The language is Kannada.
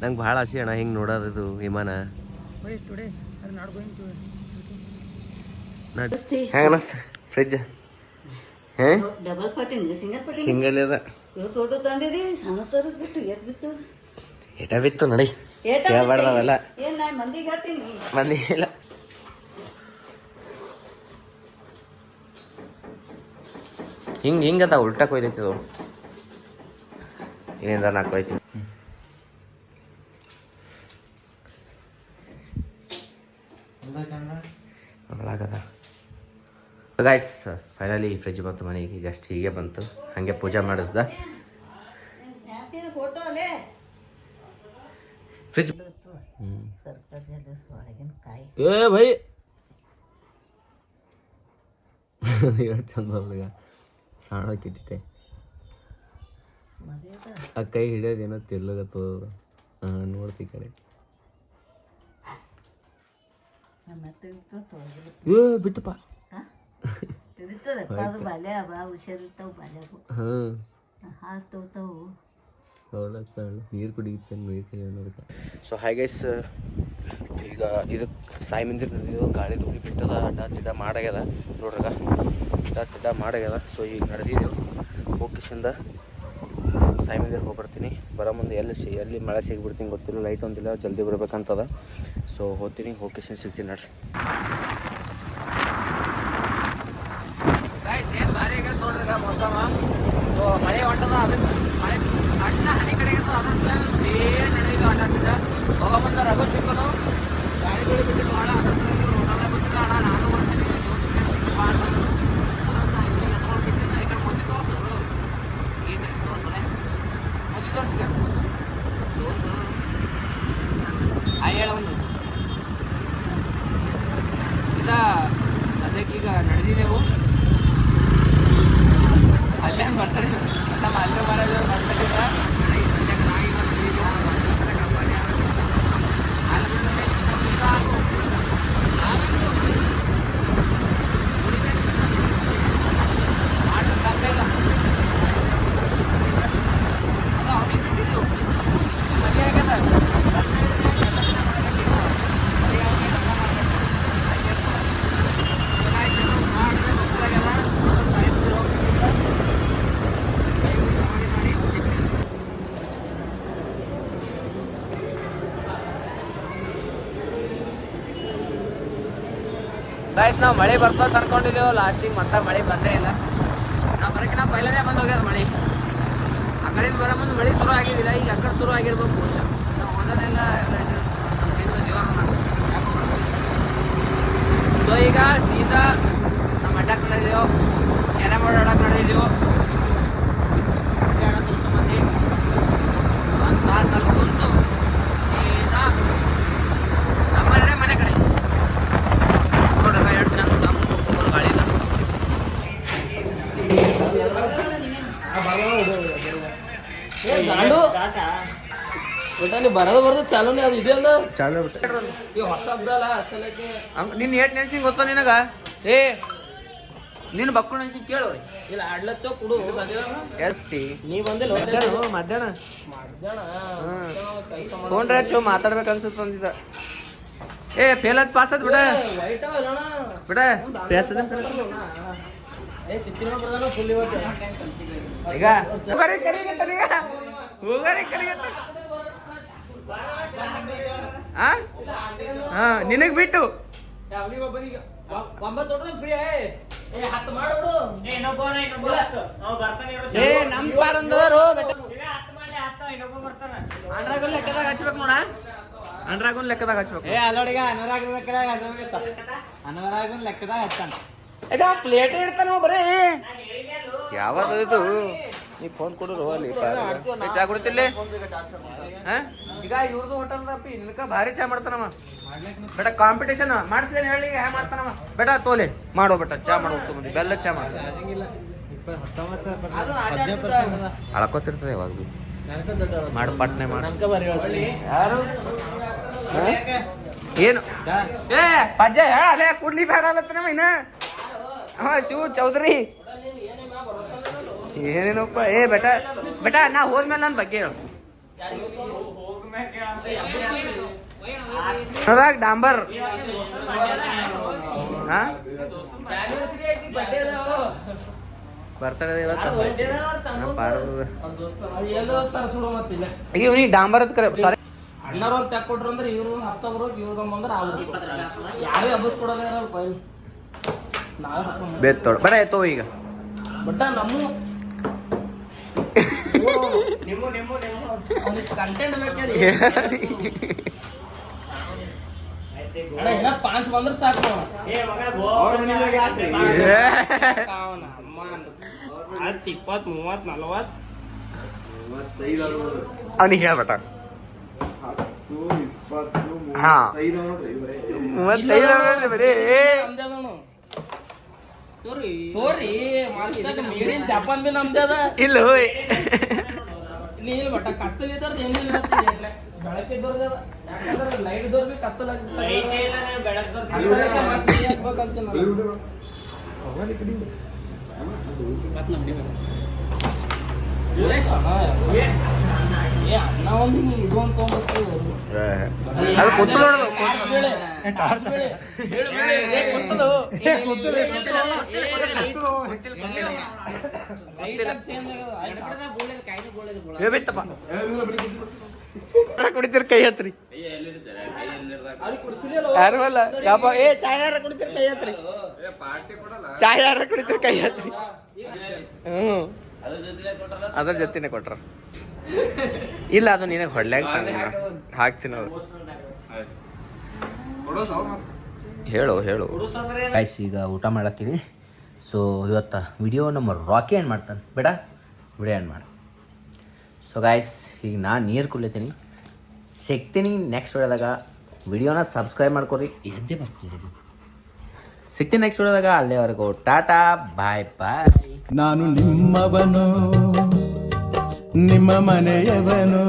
ನಂಗೆ ಭಾಳ ಆಸೆ ಅಣ್ಣ ಹಿಂಗೆ ನೋಡೋದು ವಿಮಾನ. ಹೆಂಗ ಅನಸ್ತ ಫ್ರಿಜ್? ಡಬಲ್ ಪಟ್ಟಿಂದ ಸಿಂಗಲ್ ಅದ. ದೊಡ್ಡ ತಂದಿರಿ ಸಣ್ಣ ತರದ್ ಬಿಟ್ಟು ಎಟ್ ಬಿತ್ತು ಏಟ ಬಿತ್ತು ನಡಿ ಕೇಳಬಾರ್ದವೆಲ್ಲ. ಏನ್ ನಾ ಮಂದಿಗೆ ಹೇಳ್ತೀನಿ ಮಂದಿ ಇಲ್ಲ. ಹಿಂಗದ ಉಲ್ಟಾ ಕೊಯ್ದೈತಿದು. ಇನ್ನಿಂದ ನಾಲ್ಕು ಐತಿ. ಗಾಯ್ಸ್ ಫೈನಲಿ ಫ್ರಿಜ್ ಬಂತು ಮನೆಗೆ. ಜಸ್ಟ್ ಹೀಗೆ ಬಂತು, ಹಾಗೆ ಪೂಜೆ ಮಾಡಿಸ್ದ ಫ್ರಿಜ್. ಏ ಭೈ ಚಂದ ಹುಡುಗ ಕಾಣೋಕಿಟ್ಟೆ ಆ ಕೈ ಹಿಡಿಯೋದೇನೋ ತಿರ್ಲಗತ್ತದ. ನೋಡ್ತಿ ಕಡೆ ಬಿಟ್ಟಪ್ಪ. ನೀರು ಕುಡಿಯುತ್ತೆ ನೋಡಕ್ಕೆ. ಸೊ ಹಾಗೈಸ್ ಈಗ ಇದಕ್ಕೆ ಸಾಯಿ ಮಂದಿರ ಇದು ಗಾಳಿ ತುಳಿ ಬಿಟ್ಟದ. ಅಡ್ಡ ತಿಡ್ಡ ಮಾಡಾಗ್ಯದ ನೋಡ್ರಗ, ಅಡ್ಡ ತಿಡ್ಡ ಮಾಡಾಗ್ಯದ. ಸೊ ಈಗ ನಡೆದಿದ್ದೆವು ಹೋಗಿಸಿಂದ ಸಾಯಿ ಮಂದಿರ ಹೋಗ್ಬರ್ತೀನಿ. ಬರೋ ಮುಂದೆ ಎಲ್ಲಿ ಮಳೆ ಸಿಗ್ಬಿಡ್ತೀನಿ ಗೊತ್ತಿಲ್ಲ, ಲೈಟ್ ಒಂದಿಲ್ಲ, ಜಲ್ದಿ ಬಿಡ್ಬೇಕಂತದ. ಸೊ ಹೋಗ್ತೀನಿ, ಹೋಗಿಸಿಂದ ಸಿಗ್ತೀನಿ ನೋಡ್ರಿ. ಏನು ಭಾರಿ ಆಗ್ಯದ ನೋಡ್ರಿ ಮೌಸಮ. ಸೊ ಮಳೆ ಹೊಂಟದ, ಅದಕ್ಕೆ ಮಳೆ ಸಣ್ಣ ಹನಿ ಕಡೆ ಅದಕ್ಕೆ ಸ್ಪೀಡ್ ನಡೆಯೋದು ಹೊಂಟಾಗ್ತಿದ್ದ. ಹೋಗೋ ರಘು ಸಿಕ್ಕೋದು ಗಾಳಿಗಳು ಬಿಟ್ಟಿಲ್ಲ ಭಾಳ. ಅದಕ್ಕೆ ರೋಡಲ್ಲ ಗೊತ್ತಿಲ್ಲ ಅಣ್ಣ, ನಾನು ಬರ್ತೀನಿ ಸಿಕ್ಕಿ ಭಾಳ ಎತ್ಕೊಳ್ಕಿಸಿಂದ ಈ ಕಡೆ ಮೊದ್ಲು ತೋರಿಸೋದು ಈ ಸೈಡ್ ತೋರ್ಸೋದೆ ಮೊದ್ಲು ತೋರಿಸ್ಕ ತೋರ್ಸು ಹೇಳ ಒಂದು ಇಲ್ಲ. ಸದ್ಯಕ್ಕೀಗ ನಡೆದಿದ್ದೆವು, ಅಲ್ಲೇ ಬರ್ತಾರೆ ನಮ್ಮ ಅಲ್ಲೇ ಮಹಾರಾಜ ಬರ್ತಾರಿಲ್ಲ. ಗಾಯ್ಸ್ ನಾವು ಮಳೆ ಬರ್ತದೆ ಅನ್ಕೊಂಡಿದ್ದೇವೆ, ಲಾಸ್ಟಿಗೆ ಮತ್ತೆ ಮಳೆ ಬಂದೇ ಇಲ್ಲ. ನಾವು ಬರೋಕ್ಕಿಂತ ಪೈಲೇ ಬಂದು ಹೋಗ್ಯದ ಮಳೆ. ಆ ಕಡೆಯಿಂದ ಬರೋ ಮುಂದೆ ಮಳೆ ಶುರು ಆಗಿದ್ದಿಲ್ಲ, ಈಗ ಆ ಕಡೆ ಶುರು ಆಗಿರ್ಬೇಕು ಬಹುಶಃ. ನಾವು ಓದೋದೆಲ್ಲ ದೇವರನ್ನ ಯಾಕೋ ಮಾಡ್ತೀವಿ. ಸೊ ಈಗ ಸೀದಾ ನಮ್ಮ ಅಡ್ಡಕ್ಕೆ ನಡೆದಿದ್ದೆವು, ಎಣ್ಣೆ ಮಾಡೋಡಕ್ಕೆ ನಡೆದಿದ್ದೆವು. ಯಾರ ತೋರಿಸ್ಕೊಂಬಂದು ಒಂದು ತಾಸು ಅಲ್ಲಿ ಕುಂತು ಸೀದಾ ನಮ್ಮ ಮನೆ ಕಡೆ ಬರೋದು ಚಾಲೂನೇ ಅದು ಇದೆ ಅಲ್ಲ ಚಾಲು ಹೊಸ ಹಬ್ಬದಲ್ಲ ಅಸಲಕ್ಕೆ. ನಿನ್ನ ಏಟ್ ನೆನ್ಸಿಂಗ್ ಗೊತ್ತ ನಿನಗ? ಏ ನಿನ್ನ ಬಕ್ಕಳು ನೆನ್ಸಿಂಗ್ ಕೇಳೋರಿ. ಇಲ್ಲ ಆಡ್ಲತ್ತ ಕೊಡು ಎಸ್ಟಿ ನೀ ಬಂದಿಲ್ಲ ಮಧ್ಯಾಹ್ನ ಫೋನ್ ಹಚ್ಚು ಮಾತಾಡ್ಬೇಕು ಅನ್ಸುತ್ತ ಅಂದಿದ್ದ. ಏ ಫೇಲ್ ಅದ್ ಪಾಸ್ ಅದ್ ಬಿಡ ಬಿಡ ಪ್ಯಾಸ್ ಅದ ಈಗ ಹೋಗಾರಿ ಕರಿಗತ್ತ ಈಗ ಹೋಗಾರಿ ಕರಿಗತ್ತ. ಹಾ ನಿನಗ್ ಬಿಟ್ಟು ಫ್ರೀ ಮಾಡ್ಬಿಡು. ಏ ನಮ್ ಪಾರಂದವರು ಅನ್ರಾಗುನ್ ಲೆಕ್ಕದಾಗ ಹಚ್ಬೇಕು ನೋಡ, ಅನ್ರಾಗುನ್ ಲೆಕ್ಕದಾಗ ಹಚ್ಬೇಕು. ಏ ಅಲ್ಲೋಡಿಗ ಅನವರಾಗುನ್ ಲೆಕ್ಕದಾಗ ಹಚ್ತಾನ. ಪ್ಲೇಟ್ ಇಡ್ತಾನ ಬರೀ ಯಾವ್ದು ನೀ ಫೋನ್ ಕೊಡರು ಅಲ್ಲಿ ಚಾ ಕುಡಿತಿಲ್ಲ. ಈಗ ಇವ್ರದ್ದು ಹೋಟೆಲ್ದಪ್ಪಿ ನಿನ್ಕ ಭಾರಿ ಚಾ ಮಾಡ್ತಾನವ. ಬೇಡ ಕಾಂಪಿಟೇಷನ್ ಮಾಡಿಸ್ಲೇನು ಹೇಳಿ ಹ್ಯಾ ಮಾಡ್ತಾನವ. ಬೇಡ ತೋಲೆ ಮಾಡೋ ಬೇಟ ಚಾ ಮಾಡೋ ಬೆಲ್ಲ ಚಾ ಮಾಡ ಅಳ್ಕೋತಿರ್ತದೆ ಯಾವಾಗ ಮಾಡು ಪಟ್ನೆ ಮಾಡ. ಯಾರು ಏನು ಏ ಪಜ್ಜ ಹೇಳ ಅಲ್ಲೇ ಕುಡ್ಲಿ ಬೇಡ ಅಲ್ಲತ್ತ ನಮ್ಮ ಇನ್ನ. ಹಾ ಶಿವ ಚೌಧರಿ ಏನೇನಪ್ಪ. ಏ ಬೇಟ ನಾ ಹೋದ್ಮೇಲೆ ನನ್ನ ಬಗ್ಗೆ ಹೇಳು. ಅದಾಗ ಡಾಂಬರ್ ಹಾ ಆನಿವರ್ಸರಿ ಐತಿ ಬರ್ಡೇ ಅದಾವ ಬರ್ತಡೆ ಇವತ್ತು ಎಲ್ಲೋ ತರಿಸ್ಬಿಡು ಮತ್ತಿಲ್ಲ ಈಗ ಇವ್ನಿಗೆ ಡಾಂಬರ್ ಅಂತ ಕರೆ ಸಾರಿ ಅಣ್ಣಾರು ಅಂತ ಯಾಕೆ ಕೊಟ್ರು ಅಂದ್ರೆ ಇವ್ರು ಹತ್ತ ಬರೋಕ್ ಇವ್ರು ಬಂದ್ರೆ ಅವ್ರು ಯಾರು ಹಬ್ಬಸ್ಕೊಡಲ್ಲ ಇರಲ್ಲ ಪೈಲ್ ನಾವೇ ಹಾಕೊಂಡು ಬೇತ್ ತೊಡ ಬರ ಆಯ್ತು ಈಗ ಬಟ್ ನಮ್ಮ ಕಂಟೆಂಟ್ ಬೇಕಾದ್ರೆ ಅಣ್ಣ ಏನ 5 ಬಂದ್ರೆ ಸಾಕು ಅವನ ಅಮ್ಮ 10 20 30 40 ಅವನಿಗೆ ಹೇಳ್ಬೇಟ ಹಾ 35 ಬರೀ ನಮ್ದೇ ಅದನು ತೋರಿ market made in Japan B ನಮ್ದೇ ಅದ ಇಲ್ಲ ಹೋಯ್ ನೀ ಇಲ್ಲ ಬಟ್ ಕತ್ತಲ್ ಇದ್ದರ್ದು ಏನಿಲ್ಲ ಬೆಳಗ್ಗೆ ಇದ್ದವ್ರದ್ದು ಅದ ಯಾಕಂದ್ರೆ ಲೈಟ್ ಇದ್ದವ್ರು ಬಿ ಕತ್ತಲ್ ಅಣ್ಣ ಒಂದು ಇದು ಅಂತ ತೊಗೊಂಡ್ಬರ್ತೀವಿ ಅದು ಗೊತ್ತು ನೋಡೋದು ಕುಡಿತೀರ ಕೈ ಹತ್ರಿ ಯಾರು ಅಲ್ಲ ಯಾಪ ಏ ಚಾಯ್ ಯಾರ ಕುಡಿತೀರ ಕೈ ಹತ್ರಿ ಚಾಯ್ ಯಾರ ಕುಡಿತೀರ ಕೈ ಹತ್ರಿ ಹ್ಮ್ ಅದ್ರ ಜೊತೆನೆ ಕೊಟ್ರ ಇಲ್ಲ ಅದು ನಿನಗೆ ಹೊಡ್ಲಾಗ ಹಾಕ್ತೀನಿ ಅವ್ರು ಹೇಳು ಗೈಸ್ ಈಗ ಊಟ ಮಾಡತ್ತೀನಿ ಸೊ ಇವತ್ತು ವಿಡಿಯೋ ನಮ್ಮ ರಾಕಿ ಏನು ಮಾಡ್ತಾನೆ ಬೇಡ ವಿಡಿಯೋ ಏನು ಮಾಡ ಸೊ ಗಾಯ್ಸ್ ಈಗ ನಾನು ನೀರು ಕುಡಿತೀನಿ ಸಿಗ್ತೀನಿ ನೆಕ್ಸ್ಟ್ ವಿಡಿಯೋದಾಗ ವಿಡಿಯೋನ ಸಬ್ಸ್ಕ್ರೈಬ್ ಮಾಡ್ಕೊರಿ ಎದ್ದೇ ಬರ್ತೀನಿ ಸಿಗ್ತೀನಿ ನೆಕ್ಸ್ಟ್ ವಿಡಿಯೋದಾಗ ಅಲ್ಲೇವರೆಗೂ ಟಾಟಾ ಬಾಯ್ ಬಾಯ್ ನಾನು ನಿಮ್ಮವನು ನಿಮ್ಮ ಮನೆಯವನು